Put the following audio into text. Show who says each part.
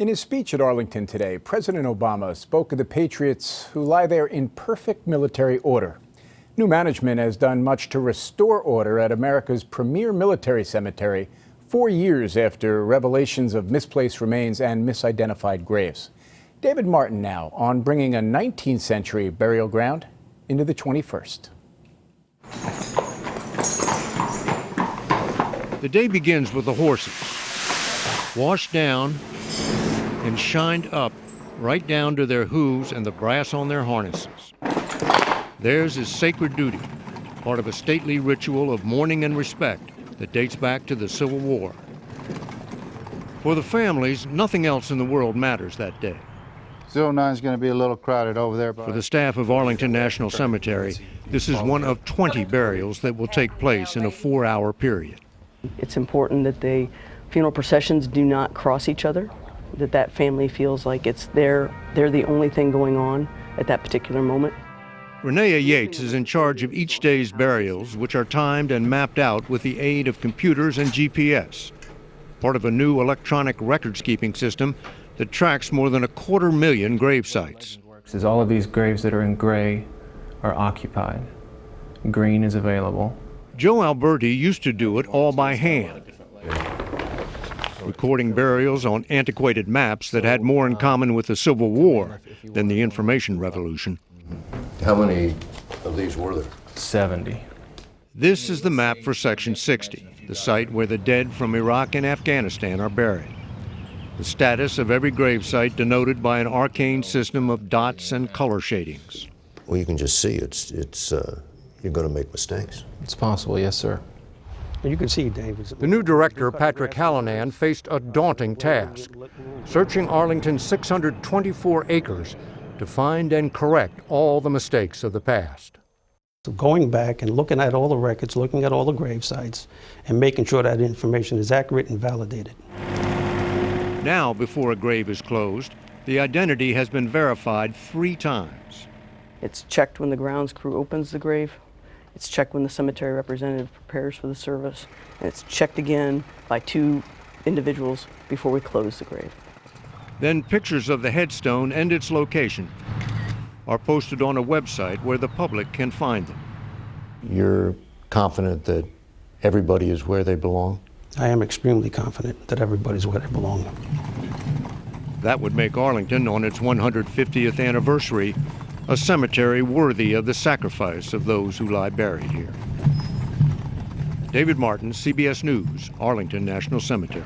Speaker 1: In his speech at Arlington today, President Obama spoke of the patriots who lie there in perfect military order. New management has done much to restore order at America's premier military cemetery 4 years after revelations of misplaced remains and misidentified graves. David Martin now on bringing a 19th century burial ground into the 21st.
Speaker 2: The day begins with the horses, washed down and shined up right down to their hooves and the brass on their harnesses. Theirs is sacred duty, part of a stately ritual of mourning and respect that dates back to the Civil War. For the families, nothing else in the world matters that day.
Speaker 3: 09 is going to be a little crowded over there.
Speaker 2: For the staff of Arlington National Cemetery, this is one of 20 burials that will take place in a 4-hour period.
Speaker 4: It's important that the funeral processions do not cross each other, that family feels like they're the only thing going on at that particular moment.
Speaker 2: Renea Yates is in charge of each day's burials, which are timed and mapped out with the aid of computers and GPS, part of a new electronic records-keeping system that tracks more than 250,000 grave sites.
Speaker 5: All of these graves that are in gray are occupied. Green is available.
Speaker 2: Joe Alberti used to do it all by hand, recording burials on antiquated maps that had more in common with the Civil War than the information revolution.
Speaker 6: How many of these were there?
Speaker 5: 70.
Speaker 2: This is the map for Section 60, the site where the dead from Iraq and Afghanistan are buried. The status of every gravesite denoted by an arcane system of dots and color shadings.
Speaker 6: Well, you can just see you're going to make mistakes.
Speaker 5: It's possible, yes, sir.
Speaker 7: You can see, David.
Speaker 2: The new director, Patrick Hallinan, faced a daunting task, searching Arlington's 624 acres to find and correct all the mistakes of the past.
Speaker 7: So going back and looking at all the records, looking at all the grave sites, and making sure that information is accurate and validated.
Speaker 2: Now, before a grave is closed, the identity has been verified 3 times.
Speaker 4: It's checked when the grounds crew opens the grave. It's checked when the cemetery representative prepares for the service. And it's checked again by 2 individuals before we close the grave.
Speaker 2: Then pictures of the headstone and its location are posted on a website where the public can find them.
Speaker 6: You're confident that everybody is where they belong?
Speaker 7: I am extremely confident that everybody's where they belong.
Speaker 2: That would make Arlington, on its 150th anniversary, a cemetery worthy of the sacrifice of those who lie buried here. David Martin, CBS News, Arlington National Cemetery.